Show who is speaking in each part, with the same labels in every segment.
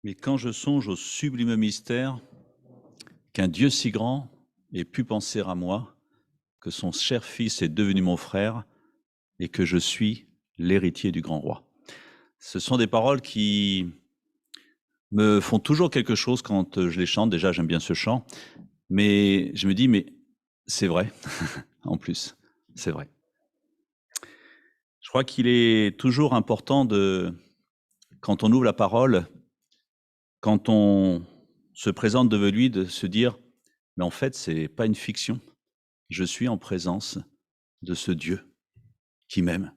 Speaker 1: Mais quand je songe au sublime mystère qu'un Dieu si grand ait pu penser à moi, que son cher Fils est devenu mon frère et que je suis l'héritier du grand roi. Ce sont des paroles qui me font toujours quelque chose quand je les chante. Déjà, j'aime bien ce chant, mais je me dis, mais c'est vrai, en plus, c'est vrai. Je crois qu'il est toujours important quand on ouvre la parole, quand on se présente devant lui, de se dire, mais en fait, c'est pas une fiction. Je suis en présence de ce Dieu qui m'aime.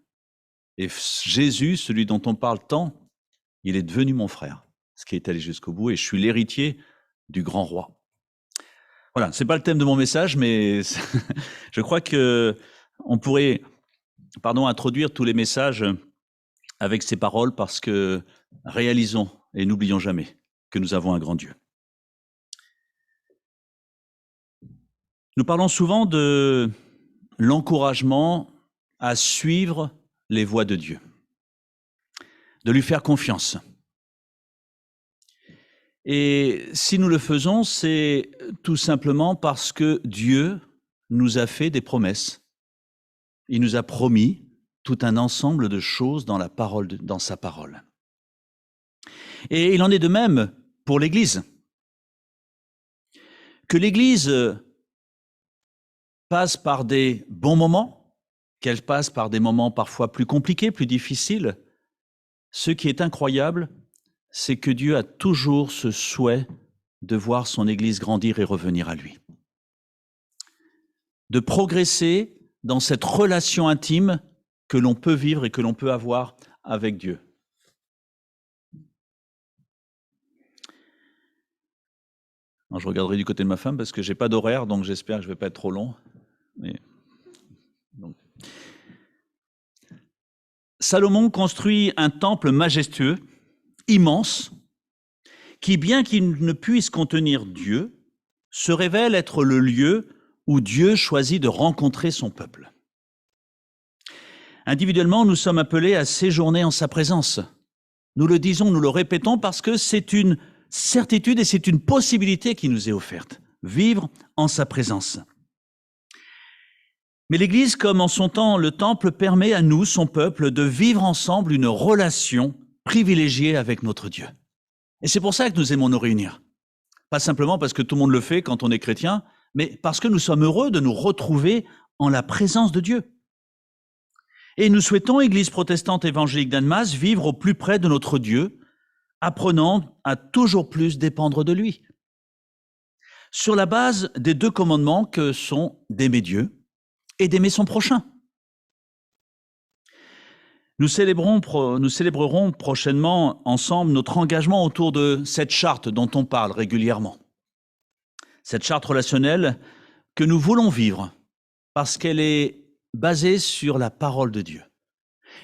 Speaker 1: Et Jésus, celui dont on parle tant, il est devenu mon frère, ce qui est allé jusqu'au bout, et je suis l'héritier du grand roi. Voilà, c'est pas le thème de mon message, mais je crois que on pourrait, introduire tous les messages avec ces paroles, parce que réalisons et n'oublions jamais que nous avons un grand Dieu. Nous parlons souvent de l'encouragement à suivre les voies de Dieu, de lui faire confiance. Et si nous le faisons, c'est tout simplement parce que Dieu nous a fait des promesses. Il nous a promis tout un ensemble de choses dans sa parole. Et il en est de même pour l'Église. Que l'Église passe par des bons moments, qu'elle passe par des moments parfois plus compliqués, plus difficiles, ce qui est incroyable, c'est que Dieu a toujours ce souhait de voir son Église grandir et revenir à lui. De progresser dans cette relation intime que l'on peut vivre et que l'on peut avoir avec Dieu. Alors, je regarderai du côté de ma femme parce que j'ai pas d'horaire, donc j'espère que je vais pas être trop long. Salomon construit un temple majestueux, immense, qui, bien qu'il ne puisse contenir Dieu, se révèle être le lieu où Dieu choisit de rencontrer son peuple. Individuellement, nous sommes appelés à séjourner en sa présence. Nous le disons, nous le répétons, parce que c'est une certitude et c'est une possibilité qui nous est offerte. Vivre en sa présence. Mais l'Église, comme en son temps le Temple, permet à nous, son peuple, de vivre ensemble une relation privilégiée avec notre Dieu. Et c'est pour ça que nous aimons nous réunir. Pas simplement parce que tout le monde le fait quand on est chrétien, mais parce que nous sommes heureux de nous retrouver en la présence de Dieu. Et nous souhaitons, Église protestante évangélique d'Annemasse, vivre au plus près de notre Dieu, apprenant à toujours plus dépendre de lui. Sur la base des 2 commandements que sont d'aimer Dieu et d'aimer son prochain. Nous célébrerons prochainement ensemble notre engagement autour de cette charte dont on parle régulièrement. Cette charte relationnelle que nous voulons vivre parce qu'elle est basée sur la parole de Dieu.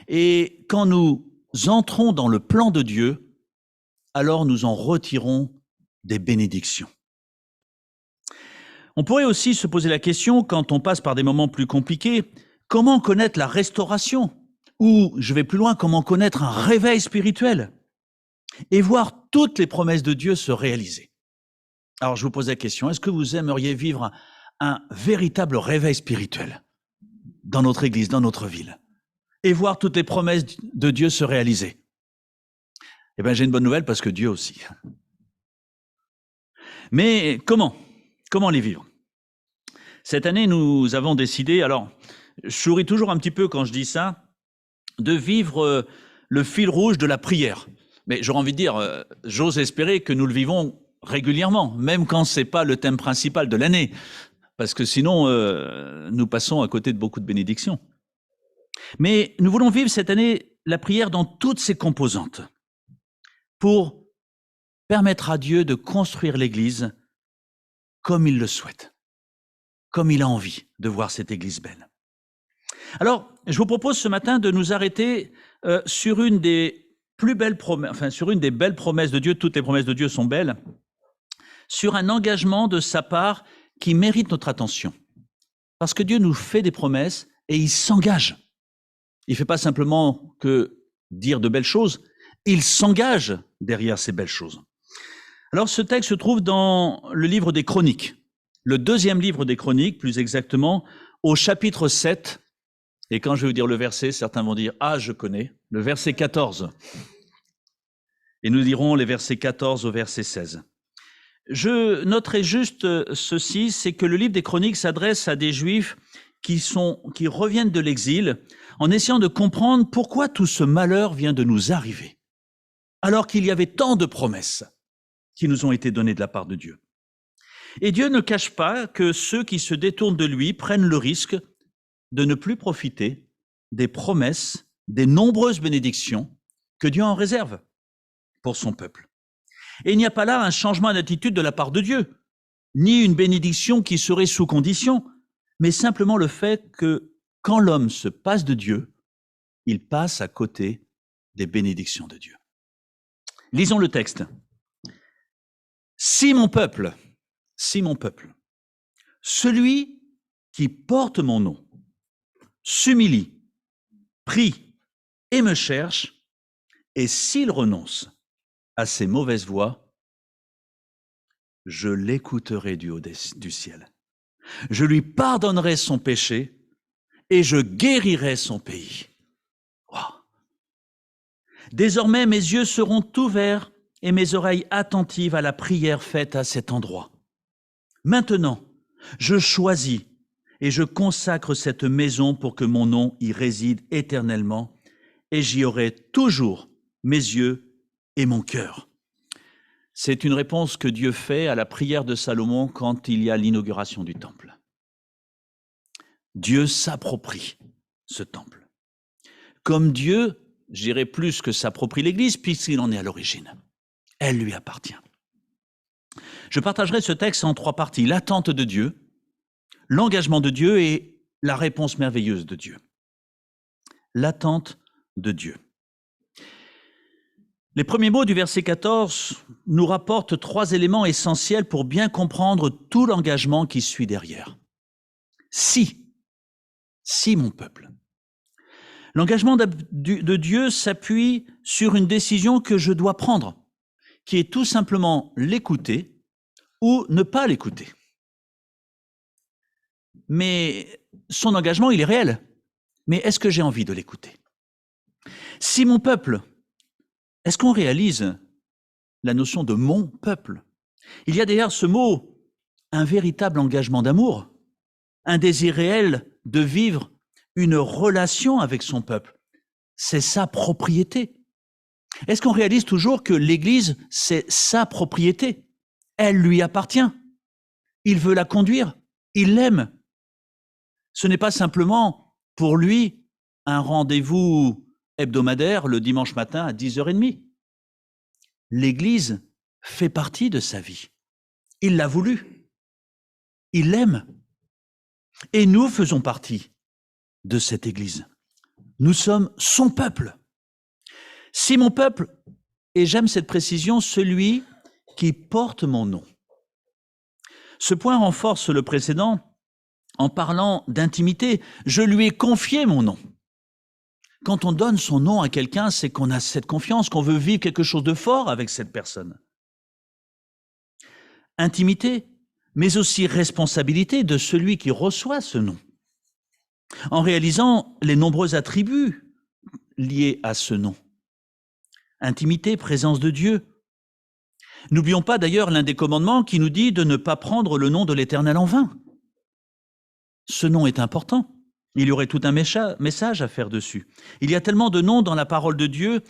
Speaker 1: Et quand nous entrons dans le plan de Dieu, alors nous en retirons des bénédictions. On pourrait aussi se poser la question, quand on passe par des moments plus compliqués, comment connaître la restauration ? Ou, je vais plus loin, comment connaître un réveil spirituel et voir toutes les promesses de Dieu se réaliser. Alors, je vous pose la question, est-ce que vous aimeriez vivre un véritable réveil spirituel dans notre Église, dans notre ville, et voir toutes les promesses de Dieu se réaliser? Eh bien, j'ai une bonne nouvelle, parce que Dieu aussi. Mais comment les vivre? Cette année, nous avons décidé, alors, je souris toujours un petit peu quand je dis ça, de vivre le fil rouge de la prière. Mais j'aurais envie de dire, j'ose espérer que nous le vivons régulièrement, même quand ce n'est pas le thème principal de l'année, parce que sinon, nous passons à côté de beaucoup de bénédictions. Mais nous voulons vivre cette année la prière dans toutes ses composantes, pour permettre à Dieu de construire l'Église comme il le souhaite, comme il a envie de voir cette Église belle. Alors, je vous propose ce matin de nous arrêter sur une des plus belles promesses, sur une des belles promesses de Dieu, toutes les promesses de Dieu sont belles, sur un engagement de sa part qui mérite notre attention. Parce que Dieu nous fait des promesses et il s'engage. Il ne fait pas simplement que dire de belles choses, il s'engage derrière ces belles choses. Alors ce texte se trouve dans le livre des Chroniques, le deuxième livre des Chroniques, plus exactement, au chapitre 7. Et quand je vais vous dire le verset, certains vont dire « Ah, je connais », le verset 14. Et nous dirons les versets 14 au verset 16. Je noterai juste ceci, c'est que le livre des Chroniques s'adresse à des Juifs qui reviennent de l'exil en essayant de comprendre pourquoi tout ce malheur vient de nous arriver, alors qu'il y avait tant de promesses qui nous ont été données de la part de Dieu. Et Dieu ne cache pas que ceux qui se détournent de lui prennent le risque de ne plus profiter des promesses, des nombreuses bénédictions que Dieu en réserve pour son peuple. Et il n'y a pas là un changement d'attitude de la part de Dieu, ni une bénédiction qui serait sous condition, mais simplement le fait que quand l'homme se passe de Dieu, il passe à côté des bénédictions de Dieu. Lisons le texte. Si mon peuple, celui qui porte mon nom, s'humilie, prie et me cherche, et s'il renonce à ses mauvaises voies, je l'écouterai du haut du ciel. Je lui pardonnerai son péché et je guérirai son pays. Wow. Désormais, mes yeux seront ouverts et mes oreilles attentives à la prière faite à cet endroit. Maintenant, je choisis et je consacre cette maison pour que mon nom y réside éternellement et j'y aurai toujours mes yeux et mon cœur. C'est une réponse que Dieu fait à la prière de Salomon quand il y a l'inauguration du temple. Dieu s'approprie ce temple. Comme Dieu, je dirais plus que s'approprie l'Église, puisqu'il en est à l'origine. Elle lui appartient. Je partagerai ce texte en 3 parties. L'attente de Dieu, l'engagement de Dieu et la réponse merveilleuse de Dieu. L'attente de Dieu. Les premiers mots du verset 14 nous rapportent 3 éléments essentiels pour bien comprendre tout l'engagement qui suit derrière. Si mon peuple. L'engagement de Dieu s'appuie sur une décision que je dois prendre, qui est tout simplement l'écouter ou ne pas l'écouter. Mais son engagement, il est réel. Mais est-ce que j'ai envie de l'écouter? Si mon peuple, est-ce qu'on réalise la notion de mon peuple? Il y a derrière ce mot un véritable engagement d'amour, un désir réel de vivre une relation avec son peuple. C'est sa propriété. Est-ce qu'on réalise toujours que l'Église, c'est sa propriété? Elle lui appartient. Il veut la conduire. Il l'aime. Ce n'est pas simplement pour lui un rendez-vous hebdomadaire le dimanche matin à 10h30. L'Église fait partie de sa vie. Il l'a voulu. Il l'aime. Et nous faisons partie de cette Église. Nous sommes son peuple. Si mon peuple, et j'aime cette précision, celui qui porte mon nom. Ce point renforce le précédent en parlant d'intimité. Je lui ai confié mon nom. Quand on donne son nom à quelqu'un, c'est qu'on a cette confiance, qu'on veut vivre quelque chose de fort avec cette personne. Intimité, mais aussi responsabilité de celui qui reçoit ce nom, en réalisant les nombreux attributs liés à ce nom. Intimité, présence de Dieu. N'oublions pas d'ailleurs l'un des commandements qui nous dit de ne pas prendre le nom de l'Éternel en vain. Ce nom est important. Il y aurait tout un message à faire dessus. Il y a tellement de noms dans la parole de Dieu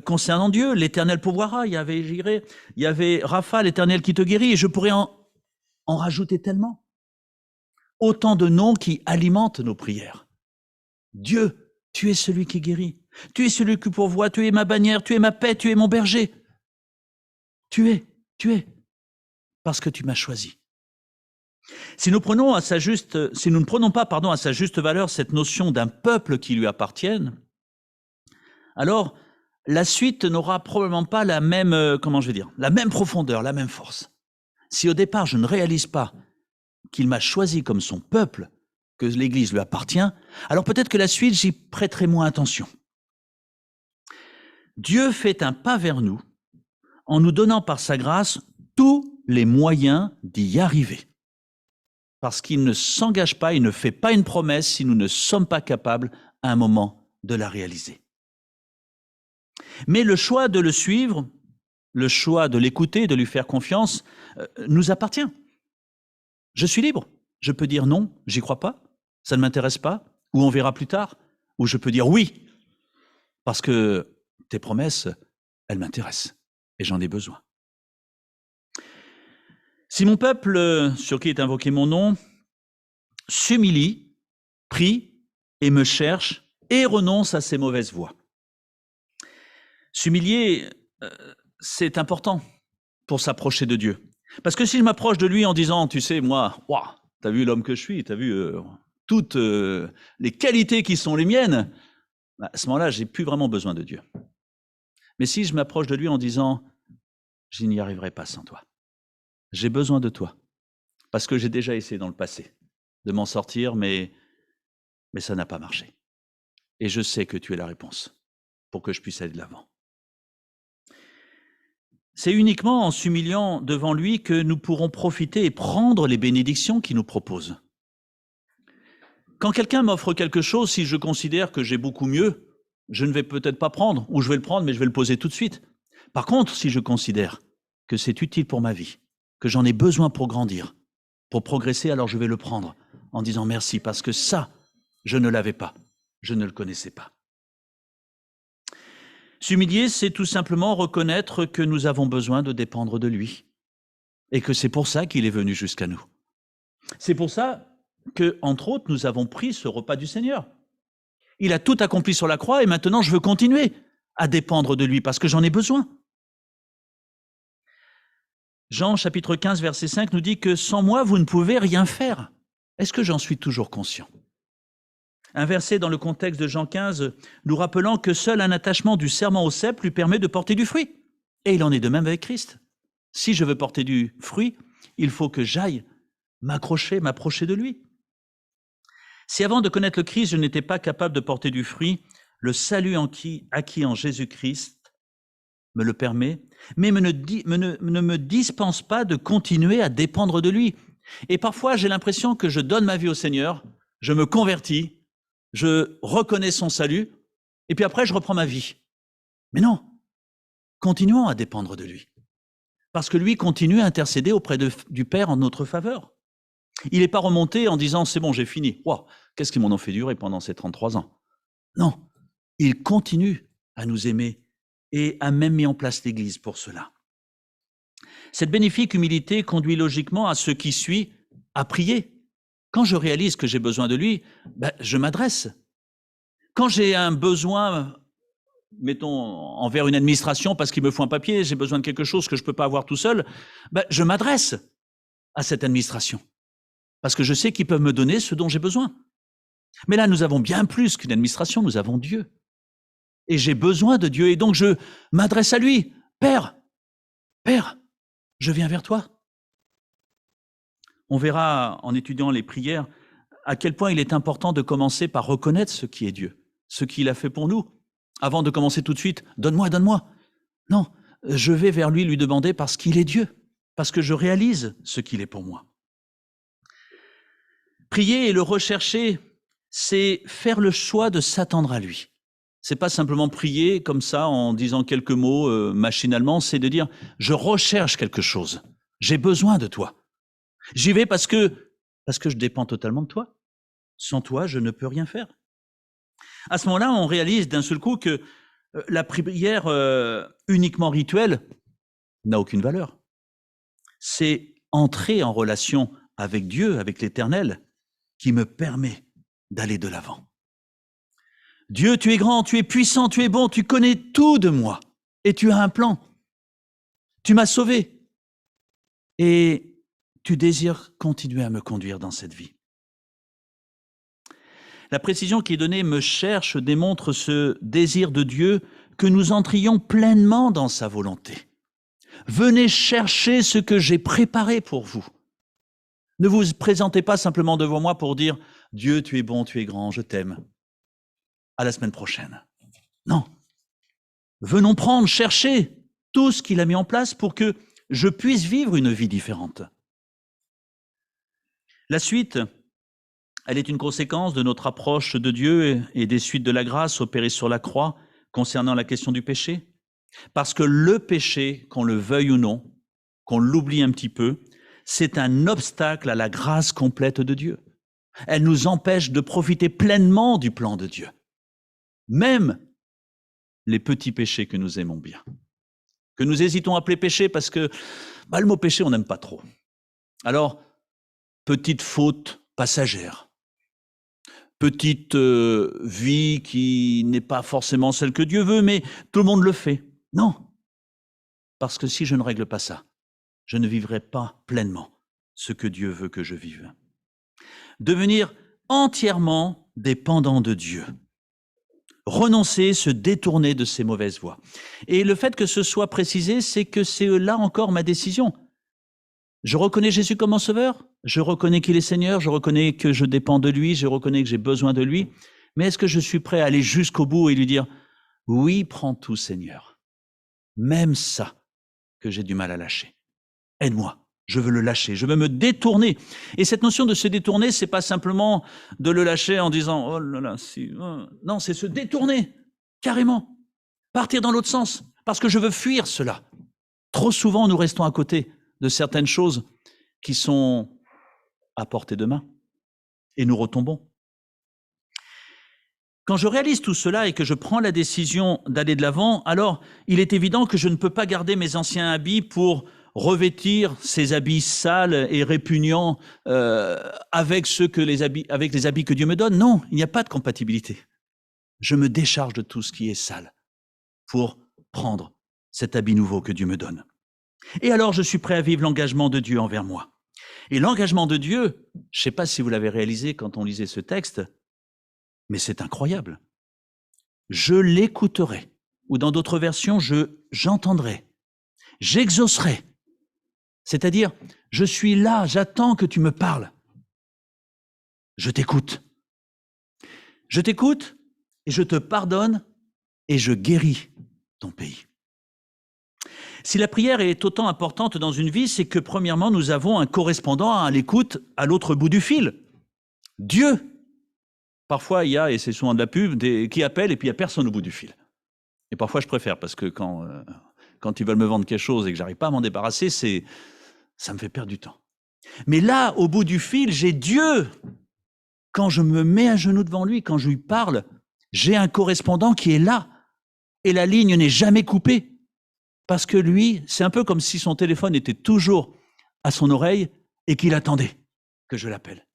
Speaker 1: concernant Dieu. L'Éternel pourvoira, il y avait Jireh, il y avait Rapha, l'Éternel qui te guérit, et je pourrais en rajouter tellement. Autant de noms qui alimentent nos prières. Dieu, tu es celui qui guérit. Tu es celui qui pourvoit, tu es ma bannière, tu es ma paix, tu es mon berger. Tu es, parce que tu m'as choisi. Si nous ne prenons pas à sa juste valeur cette notion d'un peuple qui lui appartienne, alors la suite n'aura probablement pas la même, la même profondeur, la même force. Si au départ je ne réalise pas qu'il m'a choisi comme son peuple, que l'Église lui appartient, alors peut-être que la suite, j'y prêterai moins attention. Dieu fait un pas vers nous en nous donnant par sa grâce tous les moyens d'y arriver. Parce qu'il ne s'engage pas, il ne fait pas une promesse si nous ne sommes pas capables à un moment de la réaliser. Mais le choix de le suivre, le choix de l'écouter, de lui faire confiance, nous appartient. Je suis libre. Je peux dire non, j'y crois pas, ça ne m'intéresse pas, ou on verra plus tard, ou je peux dire oui, parce que tes promesses, elles m'intéressent et j'en ai besoin. Si mon peuple, sur qui est invoqué mon nom, s'humilie, prie et me cherche et renonce à ses mauvaises voies. S'humilier, c'est important pour s'approcher de Dieu. Parce que si je m'approche de lui en disant, tu sais, moi, waouh, t'as vu l'homme que je suis, t'as vu toutes les qualités qui sont les miennes, à ce moment-là, j'ai plus vraiment besoin de Dieu. Mais si je m'approche de lui en disant, je n'y arriverai pas sans toi, j'ai besoin de toi, parce que j'ai déjà essayé dans le passé de m'en sortir, mais ça n'a pas marché. Et je sais que tu es la réponse pour que je puisse aller de l'avant. C'est uniquement en s'humiliant devant lui que nous pourrons profiter et prendre les bénédictions qu'il nous propose. Quand quelqu'un m'offre quelque chose, si je considère que j'ai beaucoup mieux, je ne vais peut-être pas prendre, ou je vais le prendre, mais je vais le poser tout de suite. Par contre, si je considère que c'est utile pour ma vie, que j'en ai besoin pour grandir, pour progresser, alors je vais le prendre en disant merci, parce que ça, je ne l'avais pas, je ne le connaissais pas. S'humilier, c'est tout simplement reconnaître que nous avons besoin de dépendre de lui et que c'est pour ça qu'il est venu jusqu'à nous. C'est pour ça que, entre autres, nous avons pris ce repas du Seigneur. Il a tout accompli sur la croix et maintenant je veux continuer à dépendre de lui parce que j'en ai besoin. Jean chapitre 15 verset 5 nous dit que sans moi vous ne pouvez rien faire. Est-ce que j'en suis toujours conscient ? Un verset dans le contexte de Jean 15 nous rappelant que seul un attachement du serment au cep lui permet de porter du fruit. Et il en est de même avec Christ. Si je veux porter du fruit, il faut que j'aille m'approcher de lui. Si avant de connaître le Christ, je n'étais pas capable de porter du fruit, le salut acquis en Jésus-Christ me le permet, mais ne me dispense pas de continuer à dépendre de lui. Et parfois, j'ai l'impression que je donne ma vie au Seigneur, je me convertis, je reconnais son salut, et puis après, je reprends ma vie. Mais non, continuons à dépendre de lui. Parce que lui continue à intercéder auprès du Père en notre faveur. Il n'est pas remonté en disant « c'est bon, j'ai fini ». Wow, qu'est-ce qu'ils m'en ont fait durer pendant ces 33 ans? Non, il continue à nous aimer et a même mis en place l'Église pour cela. Cette bénéfique humilité conduit logiquement à ce qui suit à prier. Quand je réalise que j'ai besoin de lui, je m'adresse. Quand j'ai un besoin, mettons, envers une administration parce qu'il me faut un papier, j'ai besoin de quelque chose que je ne peux pas avoir tout seul, je m'adresse à cette administration. Parce que je sais qu'ils peuvent me donner ce dont j'ai besoin. Mais là, nous avons bien plus qu'une administration, nous avons Dieu. Et j'ai besoin de Dieu, et donc je m'adresse à lui. Père, je viens vers toi. On verra en étudiant les prières à quel point il est important de commencer par reconnaître ce qui est Dieu, ce qu'il a fait pour nous, avant de commencer tout de suite, donne-moi. Non, je vais vers lui demander parce qu'il est Dieu, parce que je réalise ce qu'il est pour moi. Prier et le rechercher, c'est faire le choix de s'attendre à lui. C'est pas simplement prier comme ça en disant quelques mots machinalement, c'est de dire je recherche quelque chose, j'ai besoin de toi. J'y vais parce que je dépends totalement de toi. Sans toi, je ne peux rien faire. À ce moment-là, on réalise d'un seul coup que la prière uniquement rituelle n'a aucune valeur. C'est entrer en relation avec Dieu, avec l'Éternel, qui me permet d'aller de l'avant. Dieu, tu es grand, tu es puissant, tu es bon, tu connais tout de moi et tu as un plan. Tu m'as sauvé et tu désires continuer à me conduire dans cette vie. La précision qui est donnée, me cherche, démontre ce désir de Dieu que nous entrions pleinement dans sa volonté. Venez chercher ce que j'ai préparé pour vous. Ne vous présentez pas simplement devant moi pour dire « Dieu, tu es bon, tu es grand, je t'aime. À la semaine prochaine. » Non. Venons prendre, chercher tout ce qu'il a mis en place pour que je puisse vivre une vie différente. La suite, elle est une conséquence de notre approche de Dieu et des suites de la grâce opérées sur la croix concernant la question du péché. Parce que le péché, qu'on le veuille ou non, qu'on l'oublie un petit peu, c'est un obstacle à la grâce complète de Dieu. Elle nous empêche de profiter pleinement du plan de Dieu. Même les petits péchés que nous aimons bien, que nous hésitons à appeler péché parce que le mot péché, on n'aime pas trop. Alors, petite faute passagère, petite vie qui n'est pas forcément celle que Dieu veut, mais tout le monde le fait. Non, parce que si je ne règle pas ça, je ne vivrai pas pleinement ce que Dieu veut que je vive. Devenir entièrement dépendant de Dieu. Renoncer, se détourner de ses mauvaises voies. Et le fait que ce soit précisé, c'est que c'est là encore ma décision. Je reconnais Jésus comme mon sauveur, je reconnais qu'il est Seigneur, je reconnais que je dépends de lui, je reconnais que j'ai besoin de lui, mais est-ce que je suis prêt à aller jusqu'au bout et lui dire « Oui, prends tout Seigneur, même ça que j'ai du mal à lâcher. Aide-moi, je veux le lâcher, je veux me détourner. » Et cette notion de se détourner, c'est pas simplement de le lâcher en disant « Oh là là, si... » Non, c'est se détourner, carrément, partir dans l'autre sens, parce que je veux fuir cela. Trop souvent, nous restons à côté de certaines choses qui sont à portée de main, et nous retombons. Quand je réalise tout cela et que je prends la décision d'aller de l'avant, alors il est évident que je ne peux pas garder mes anciens habits pour revêtir ces habits sales et répugnants avec les habits que Dieu me donne. Non, il n'y a pas de compatibilité. Je me décharge de tout ce qui est sale pour prendre cet habit nouveau que Dieu me donne. Et alors, je suis prêt à vivre l'engagement de Dieu envers moi. Et l'engagement de Dieu, je ne sais pas si vous l'avez réalisé quand on lisait ce texte, mais c'est incroyable. Je l'écouterai, ou dans d'autres versions, j'entendrai, j'exaucerai. C'est-à-dire, je suis là, j'attends que tu me parles. Je t'écoute. Je t'écoute et je te pardonne et je guéris ton pays. Si la prière est autant importante dans une vie, c'est que premièrement, nous avons un correspondant à l'écoute à l'autre bout du fil. Dieu. Parfois, il y a, et c'est souvent de la pub, qui appellent et puis il n'y a personne au bout du fil. Et parfois, je préfère, parce que quand ils veulent me vendre quelque chose et que je n'arrive pas à m'en débarrasser, ça me fait perdre du temps. Mais là, au bout du fil, j'ai Dieu. Quand je me mets à genoux devant lui, quand je lui parle, j'ai un correspondant qui est là. Et la ligne n'est jamais coupée. Parce que lui, c'est un peu comme si son téléphone était toujours à son oreille et qu'il attendait que je l'appelle.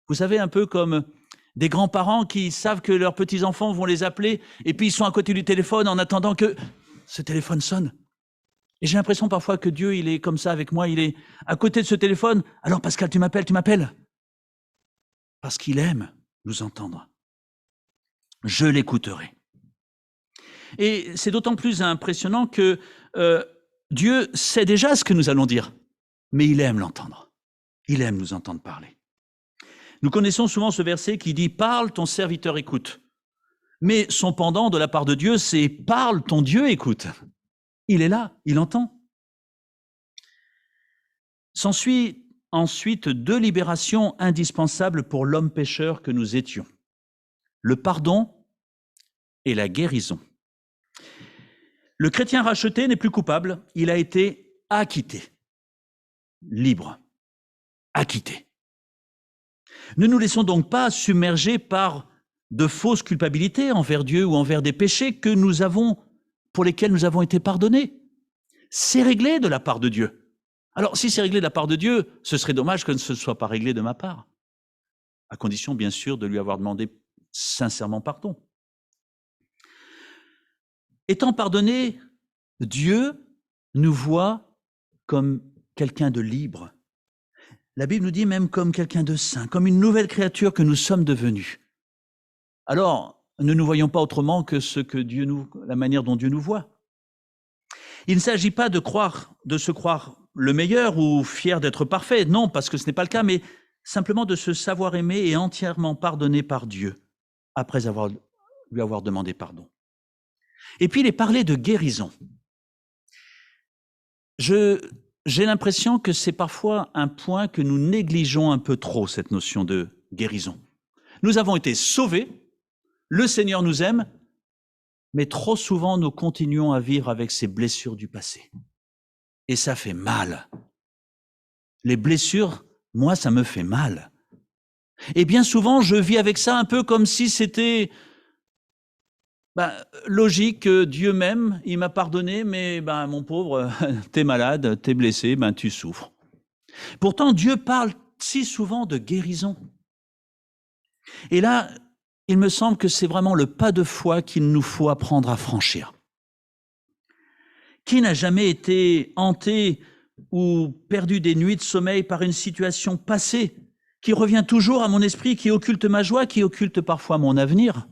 Speaker 1: Vous savez, un peu comme des grands-parents qui savent que leurs petits-enfants vont les appeler et puis ils sont à côté du téléphone en attendant que ce téléphone sonne. Et j'ai l'impression parfois que Dieu, il est comme ça avec moi, il est à côté de ce téléphone. Alors Pascal, tu m'appelles. Parce qu'il aime nous entendre. Je l'écouterai. Et c'est d'autant plus impressionnant que Dieu sait déjà ce que nous allons dire, mais il aime l'entendre. Il aime nous entendre parler. Nous connaissons souvent ce verset qui dit « Parle, ton serviteur écoute ». Mais son pendant de la part de Dieu, c'est « Parle, ton Dieu écoute ». Il est là, il entend. S'ensuit ensuite 2 libérations indispensables pour l'homme pécheur que nous étions. Le pardon et la guérison. Le chrétien racheté n'est plus coupable, il a été acquitté, libre, acquitté. Ne nous laissons donc pas submerger par de fausses culpabilités envers Dieu ou envers des péchés pour lesquels nous avons été pardonnés. C'est réglé de la part de Dieu. Alors, si c'est réglé de la part de Dieu, ce serait dommage que ce ne soit pas réglé de ma part, à condition, bien sûr, de lui avoir demandé sincèrement pardon. Étant pardonné, Dieu nous voit comme quelqu'un de libre. La Bible nous dit même comme quelqu'un de saint, comme une nouvelle créature que nous sommes devenus. Alors, ne nous voyons pas autrement que la manière dont Dieu nous voit. Il ne s'agit pas de se croire le meilleur ou fier d'être parfait, non, parce que ce n'est pas le cas, mais simplement de se savoir aimé et entièrement pardonné par Dieu, après lui avoir demandé pardon. Et puis il est parlé de guérison. j'ai l'impression que c'est parfois un point que nous négligeons un peu trop, cette notion de guérison. Nous avons été sauvés, le Seigneur nous aime, mais trop souvent nous continuons à vivre avec ces blessures du passé. Et ça fait mal. Les blessures, moi, ça me fait mal. Et bien souvent, je vis avec ça un peu comme si c'était logique, Dieu m'aime, il m'a pardonné, mais mon pauvre, t'es malade, t'es blessé, tu souffres. Pourtant, Dieu parle si souvent de guérison. Et là, il me semble que c'est vraiment le pas de foi qu'il nous faut apprendre à franchir. Qui n'a jamais été hanté ou perdu des nuits de sommeil par une situation passée qui revient toujours à mon esprit, qui occulte ma joie, qui occulte parfois mon avenir?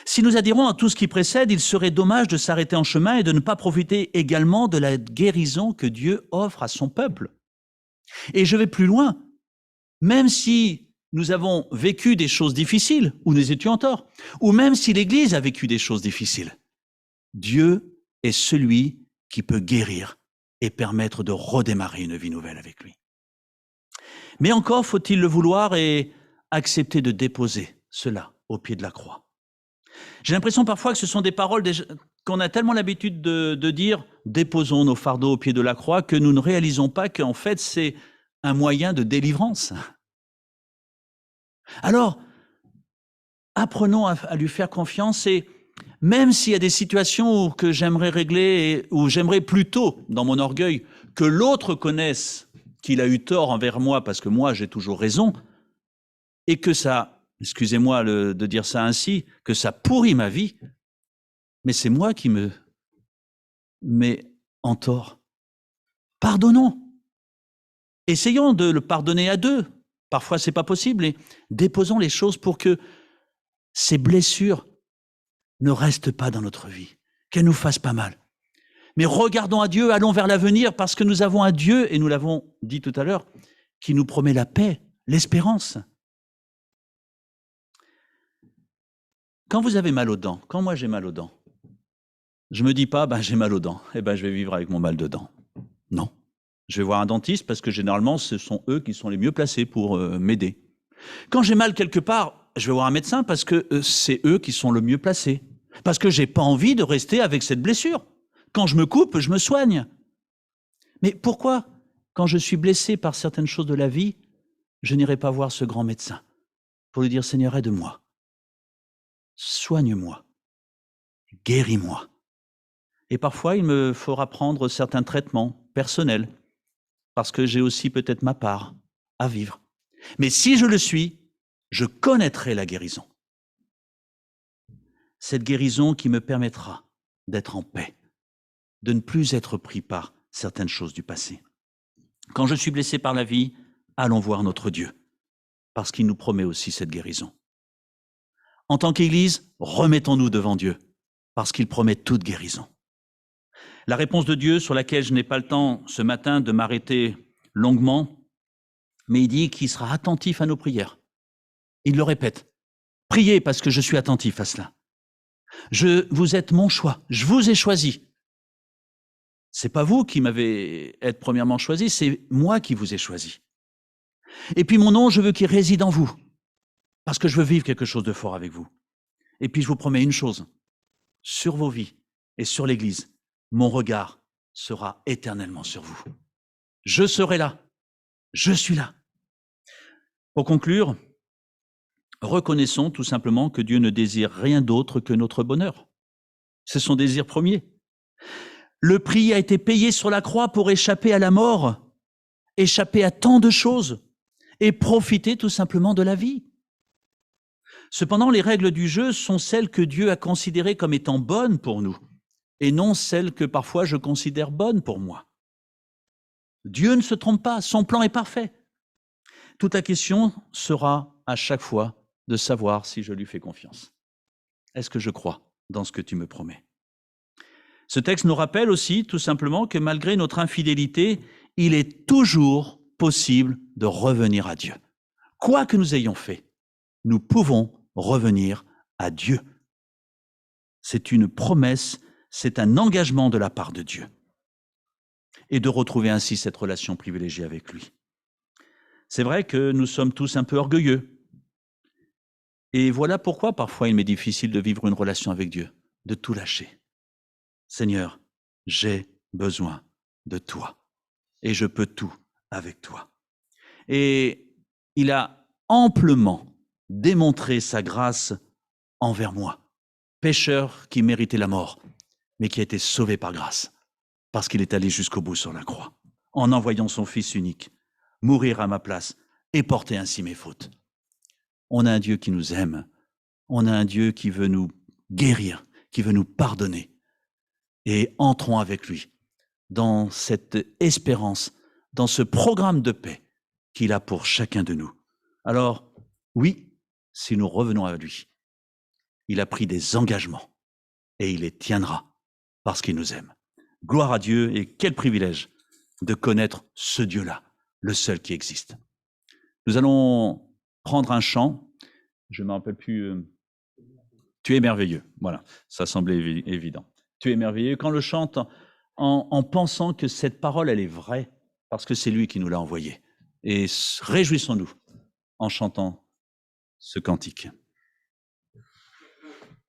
Speaker 1: Si nous adhérons à tout ce qui précède, il serait dommage de s'arrêter en chemin et de ne pas profiter également de la guérison que Dieu offre à son peuple. Et je vais plus loin. Même si nous avons vécu des choses difficiles, ou nous étions en tort, ou même si l'Église a vécu des choses difficiles, Dieu est celui qui peut guérir et permettre de redémarrer une vie nouvelle avec lui. Mais encore faut-il le vouloir et accepter de déposer cela au pied de la croix. J'ai l'impression parfois que ce sont des paroles qu'on a tellement l'habitude de dire « déposons nos fardeaux au pied de la croix » que nous ne réalisons pas qu'en fait c'est un moyen de délivrance. Alors, apprenons à lui faire confiance et même s'il y a des situations que j'aimerais régler, ou j'aimerais plutôt, dans mon orgueil, que l'autre connaisse qu'il a eu tort envers moi parce que moi j'ai toujours raison, et que ça, excusez-moi de dire ça ainsi, que ça pourrit ma vie, mais c'est moi qui me mets en tort. Pardonnons. Essayons de le pardonner à deux. Parfois c'est pas possible, et déposons les choses pour que ces blessures ne restent pas dans notre vie, qu'elles nous fassent pas mal. Mais regardons à Dieu, allons vers l'avenir, parce que nous avons un Dieu, et nous l'avons dit tout à l'heure, qui nous promet la paix, l'espérance. Quand vous avez mal aux dents, quand moi j'ai mal aux dents, je me dis pas, j'ai mal aux dents, je vais vivre avec mon mal de dents. Non. Je vais voir un dentiste parce que généralement, ce sont eux qui sont les mieux placés pour m'aider. Quand j'ai mal quelque part, je vais voir un médecin parce que c'est eux qui sont le mieux placés. Parce que j'ai pas envie de rester avec cette blessure. Quand je me coupe, je me soigne. Mais pourquoi, quand je suis blessé par certaines choses de la vie, je n'irai pas voir ce grand médecin pour lui dire « Seigneur, aide-moi, soigne-moi, guéris-moi ». Et parfois, il me faudra prendre certains traitements personnels parce que j'ai aussi peut-être ma part à vivre. Mais si je le suis, je connaîtrai la guérison. Cette guérison qui me permettra d'être en paix, de ne plus être pris par certaines choses du passé. Quand je suis blessé par la vie, allons voir notre Dieu, parce qu'il nous promet aussi cette guérison. En tant qu'Église, remettons-nous devant Dieu, parce qu'il promet toute guérison. La réponse de Dieu, sur laquelle je n'ai pas le temps ce matin de m'arrêter longuement, mais il dit qu'il sera attentif à nos prières. Il le répète, priez parce que je suis attentif à cela. Vous êtes mon choix, je vous ai choisi. C'est pas vous qui m'avez être premièrement choisi, c'est moi qui vous ai choisi. Et puis mon nom, je veux qu'il réside en vous, parce que je veux vivre quelque chose de fort avec vous. Et puis je vous promets une chose, sur vos vies et sur l'Église, mon regard sera éternellement sur vous. Je serai là, je suis là. Pour conclure, reconnaissons tout simplement que Dieu ne désire rien d'autre que notre bonheur. C'est son désir premier. Le prix a été payé sur la croix pour échapper à la mort, échapper à tant de choses et profiter tout simplement de la vie. Cependant, les règles du jeu sont celles que Dieu a considérées comme étant bonnes pour nous et non celles que parfois je considère bonnes pour moi. Dieu ne se trompe pas, son plan est parfait. Toute la question sera à chaque fois de savoir si je lui fais confiance. Est-ce que je crois dans ce que tu me promets? Ce texte nous rappelle aussi tout simplement que malgré notre infidélité, il est toujours possible de revenir à Dieu. Quoi que nous ayons fait, nous pouvons revenir à Dieu. C'est une promesse, c'est un engagement de la part de Dieu. et de retrouver ainsi cette relation privilégiée avec lui. C'est vrai que nous sommes tous un peu orgueilleux. Et voilà pourquoi parfois il m'est difficile de vivre une relation avec Dieu, de tout lâcher. Seigneur, j'ai besoin de toi et je peux tout avec toi. Et il a amplement démontré sa grâce envers moi, pécheur qui méritait la mort, mais qui a été sauvé par grâce, parce qu'il est allé jusqu'au bout sur la croix, en envoyant son Fils unique, mourir à ma place et porter ainsi mes fautes. On a un Dieu qui nous aime, on a un Dieu qui veut nous guérir, qui veut nous pardonner. Et entrons avec lui dans cette espérance, dans ce programme de paix qu'il a pour chacun de nous. Alors, oui, si nous revenons à lui, il a pris des engagements et il les tiendra parce qu'il nous aime. Gloire à Dieu et quel privilège de connaître ce Dieu-là, le seul qui existe. Nous allons prendre un chant, je ne me rappelle plus, tu es merveilleux, voilà, ça semblait évident. Tu es merveilleux, quand on le chante en pensant que cette parole, elle est vraie, parce que c'est lui qui nous l'a envoyée. Et réjouissons-nous en chantant ce cantique.